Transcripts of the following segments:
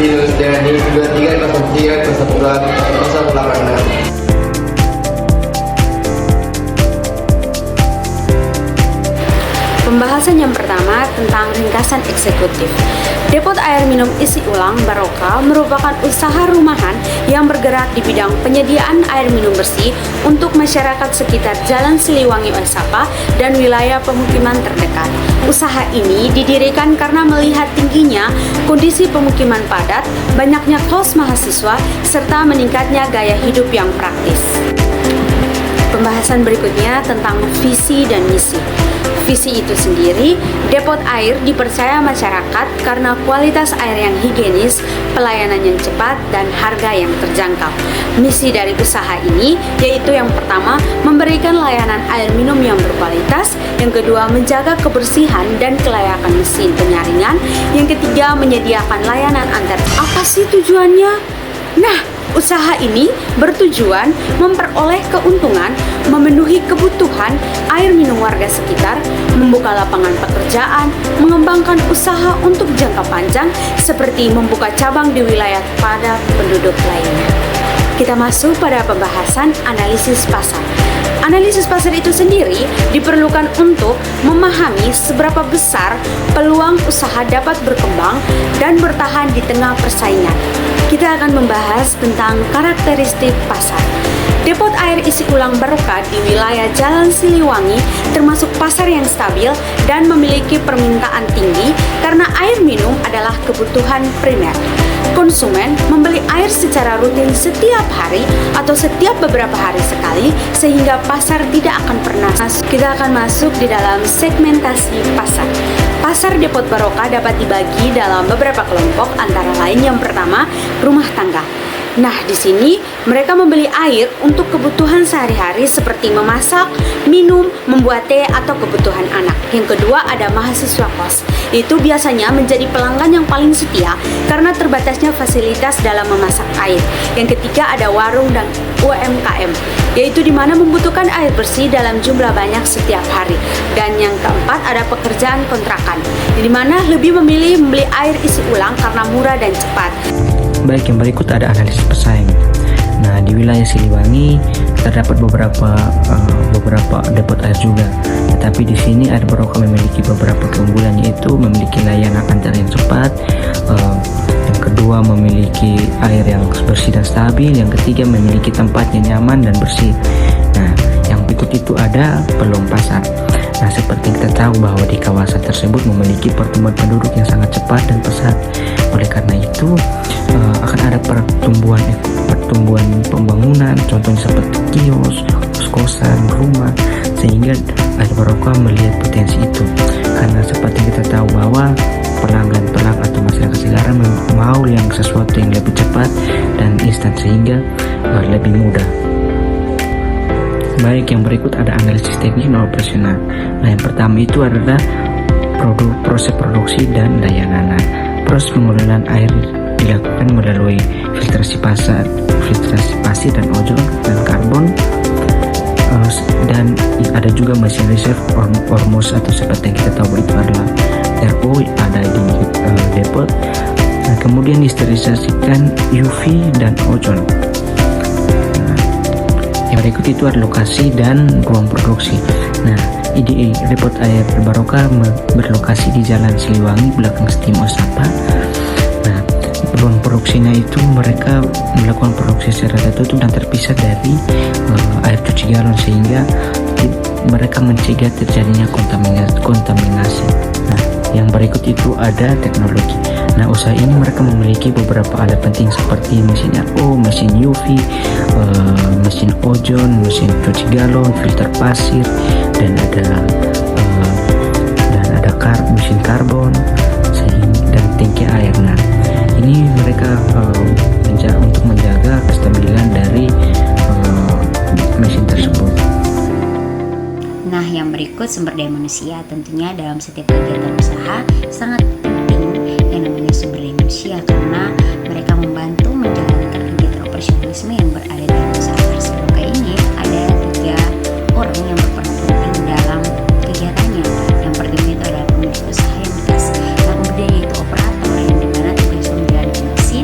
hasil dengan NIP 23030186. Pembahasan yang pertama tentang ringkasan eksekutif. Depot air minum isi ulang Barokah merupakan usaha rumahan yang bergerak di bidang penyediaan air minum bersih untuk masyarakat sekitar Jalan Siliwangi Osapa dan wilayah pemukiman terdekat. Usaha ini didirikan karena melihat tingginya kondisi pemukiman padat, banyaknya kos mahasiswa, serta meningkatnya gaya hidup yang praktis. Pembahasan berikutnya tentang visi dan misi. Visi itu sendiri, depot air dipercaya masyarakat karena kualitas air yang higienis, pelayanan yang cepat, dan harga yang terjangkau. Misi dari usaha ini yaitu yang pertama, memberikan layanan air minum yang berkualitas, yang kedua, menjaga kebersihan dan kelayakan mesin penyaringan, yang ketiga, menyediakan layanan antar. Apa sih tujuannya? Nah, usaha ini bertujuan memperoleh keuntungan, memenuhi kebutuhan air minum warga sekitar, membuka lapangan pekerjaan, mengembangkan usaha untuk jangka panjang seperti membuka cabang di wilayah padat penduduk lainnya. Kita masuk pada pembahasan analisis pasar. Analisis pasar itu sendiri diperlukan untuk memahami seberapa besar peluang usaha dapat berkembang dan bertahan di tengah persaingan. Kita akan membahas tentang karakteristik pasar. Depot air isi ulang Barokah di wilayah Jalan Siliwangi termasuk pasar yang stabil dan memiliki permintaan tinggi karena air minum adalah kebutuhan primer. Konsumen membeli air secara rutin setiap hari atau setiap beberapa hari sekali sehingga pasar tidak akan pernah. Kita akan masuk di dalam segmentasi pasar. Pasar Depot Barokah dapat dibagi dalam beberapa kelompok, antara lain yang pertama, rumah tangga. Nah, di sini mereka membeli air untuk kebutuhan sehari-hari seperti memasak, minum, membuat teh, atau kebutuhan anak. Yang kedua ada mahasiswa kos. Itu biasanya menjadi pelanggan yang paling setia karena terbatasnya fasilitas dalam memasak air. Yang ketiga ada warung dan UMKM, yaitu di mana membutuhkan air bersih dalam jumlah banyak setiap hari. Dan yang keempat ada pekerjaan kontrakan, di mana lebih memilih membeli air isi ulang karena murah dan cepat. Baik, yang berikut ada analisis pesaing. Nah, di wilayah Siliwangi terdapat beberapa depot air juga. Tetapi di sini air Barokah memiliki beberapa keunggulan, yaitu memiliki layanan antar yang cepat, yang kedua memiliki air yang bersih dan stabil, yang ketiga memiliki tempat yang nyaman dan bersih. Nah, yang berikut itu ada peluang pasar. Nah, seperti kita tahu bahwa di kawasan tersebut memiliki pertumbuhan penduduk yang sangat cepat dan pesat. Oleh karena itu, akan ada pertumbuhan pembangunan, contohnya seperti kios, kos-kosan, rumah, sehingga air Barokah melihat potensi itu. Karena seperti kita tahu bahwa pelanggan atau masyarakat sekarang mau yang sesuatu yang lebih cepat dan instan, sehingga lebih mudah. Baik, yang berikut ada analisis teknis dan operasional. Nah, yang pertama itu adalah proses produksi dan layanan. Proses pengelolaan air dilakukan melalui filtrasi pasir dan ozon dan karbon, dan ada juga mesin reserve ormos atau seperti yang kita tahu itu adalah RO ada di depot. Nah, kemudian disterilisasikan UV dan ozon. Yang berikut itu ada lokasi dan ruang produksi. Nah, depot air Barokah berlokasi di Jalan Siliwangi belakang Steam Osapa. Nah, ruang produksinya itu mereka melakukan produksi secara tertutup dan terpisah dari air cuci galon, sehingga mereka mencegah terjadinya kontaminasi. Nah, yang berikut itu ada teknologi. Nah, usaha ini mereka memiliki beberapa alat penting seperti mesin RO, mesin UV, mesin ozon, mesin cuci galon, filter pasir, dan ada mesin karbon, dan tangki air. Nah, ini mereka untuk menjaga kestabilan dari mesin tersebut. Nah, yang berikut sumber daya manusia. Tentunya dalam setiap kegiatan usaha sangat penting yang namanya sumber daya manusia, karena mereka membantu menjalankan kegiatan operasionalisme yang berada dalam usaha tersebut. Kayak ini ada 3 orang yang berperan penting dalam kegiatannya. Yang pertama itu adalah pemilik usaha yang dikasih, yang kemudian yaitu operator yang dimana tugasnya menjalankan mesin,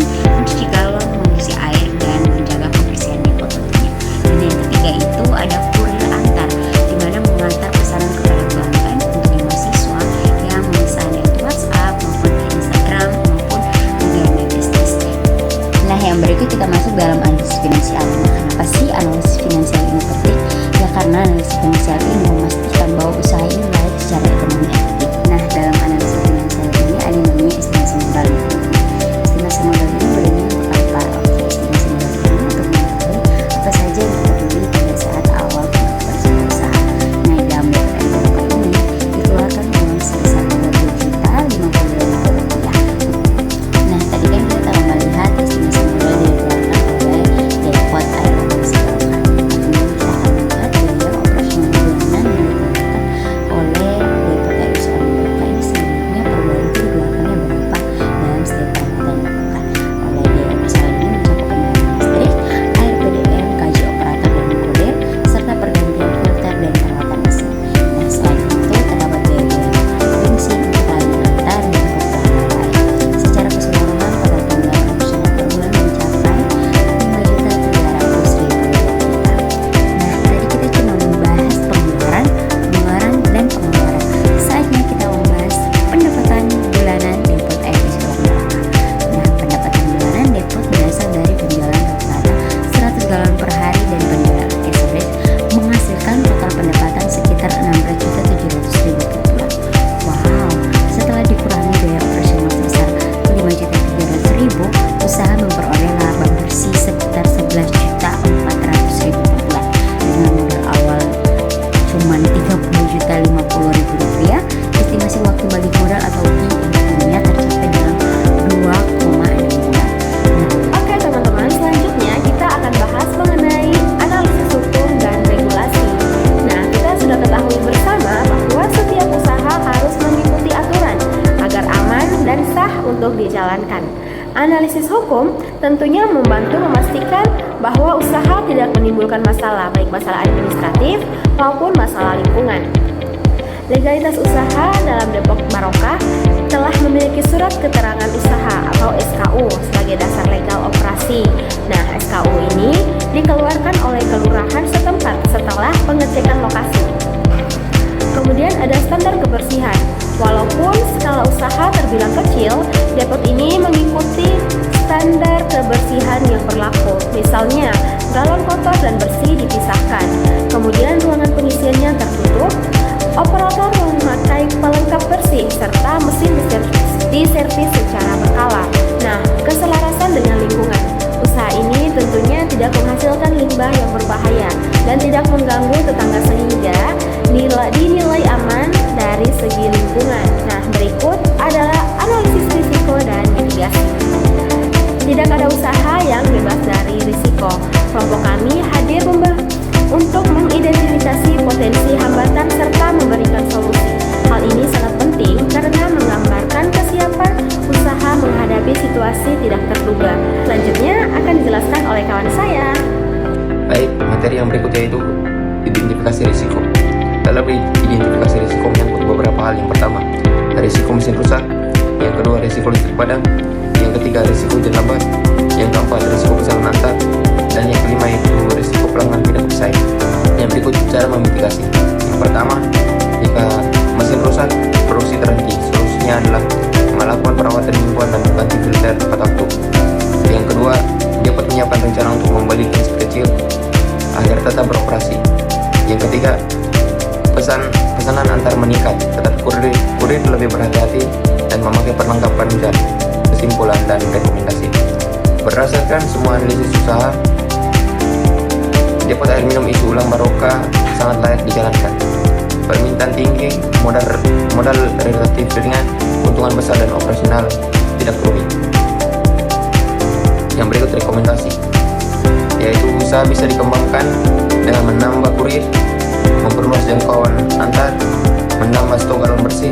untuk dijalankan. Analisis hukum tentunya membantu memastikan bahwa usaha tidak menimbulkan masalah, baik masalah administratif maupun masalah lingkungan. Legalitas usaha dalam Depok Barokah telah memiliki surat keterangan usaha atau SKU sebagai dasar legal operasi. Nah, SKU ini dikeluarkan oleh kelurahan setempat setelah pengecekan lokasi. Kemudian ada standar kebersihan. Walaupun skala usaha terbilang kecil, depot ini mengikuti standar kebersihan yang berlaku. Misalnya, galon kotor dan bersih dipisahkan. Kemudian ruangan pengisiannya tertutup. Operator memakai pelengkap bersih serta mesin diservis secara berkala. Nah, keselarasan dengan lingkungan. Usaha ini tentunya tidak menghasilkan limbah yang berbahaya dan tidak mengganggu tetangga sehingga dinilai aman dari segi lingkungan. Nah, berikut adalah analisis risiko dan mitigasi. Tidak ada usaha yang bebas dari risiko. Kelompok kami hadir untuk mengidentifikasi potensi hambatan serta memberikan solusi. Hal ini sangat penting karena menggambarkan kesiapan usaha menghadapi situasi tidak terduga. Selanjutnya akan dijelaskan oleh kawan saya. Baik, materi yang berikutnya itu identifikasi risiko. Dalam identifikasi risiko menyangkut beberapa hal. Yang pertama, risiko mesin rusak. Yang kedua, risiko listrik padam. Yang ketiga, risiko hujan lebat. Yang keempat, risiko kesalahan antar. Dan yang kelima itu risiko pelanggan tidak bersaing. Yang berikut cara memitigasi. Yang pertama, jika mesin rusak, produksi terhenti. Solusinya adalah melakukan perawatan lingkungan dan mengganti filter tepat waktu. Yang kedua, dapat menyiapkan rencana untuk membeli mesin kecil agar tetap beroperasi. Yang ketiga, pesanan antar meningkat, tetapi kurir lebih berhati-hati dan memakai perlengkapan jas. Kesimpulan dan rekomendasi. Berdasarkan semua analisis usaha, depot air minum isi ulang Barokah sangat layak dijalankan. Permintaan tinggi, modal relatif ringan, keuntungan besar dan operasional tidak rumit. Yang berikut rekomendasi, yaitu usaha bisa dikembangkan dengan menambah kurir, memperluas jangkauan antar, menambah stok galon bersih,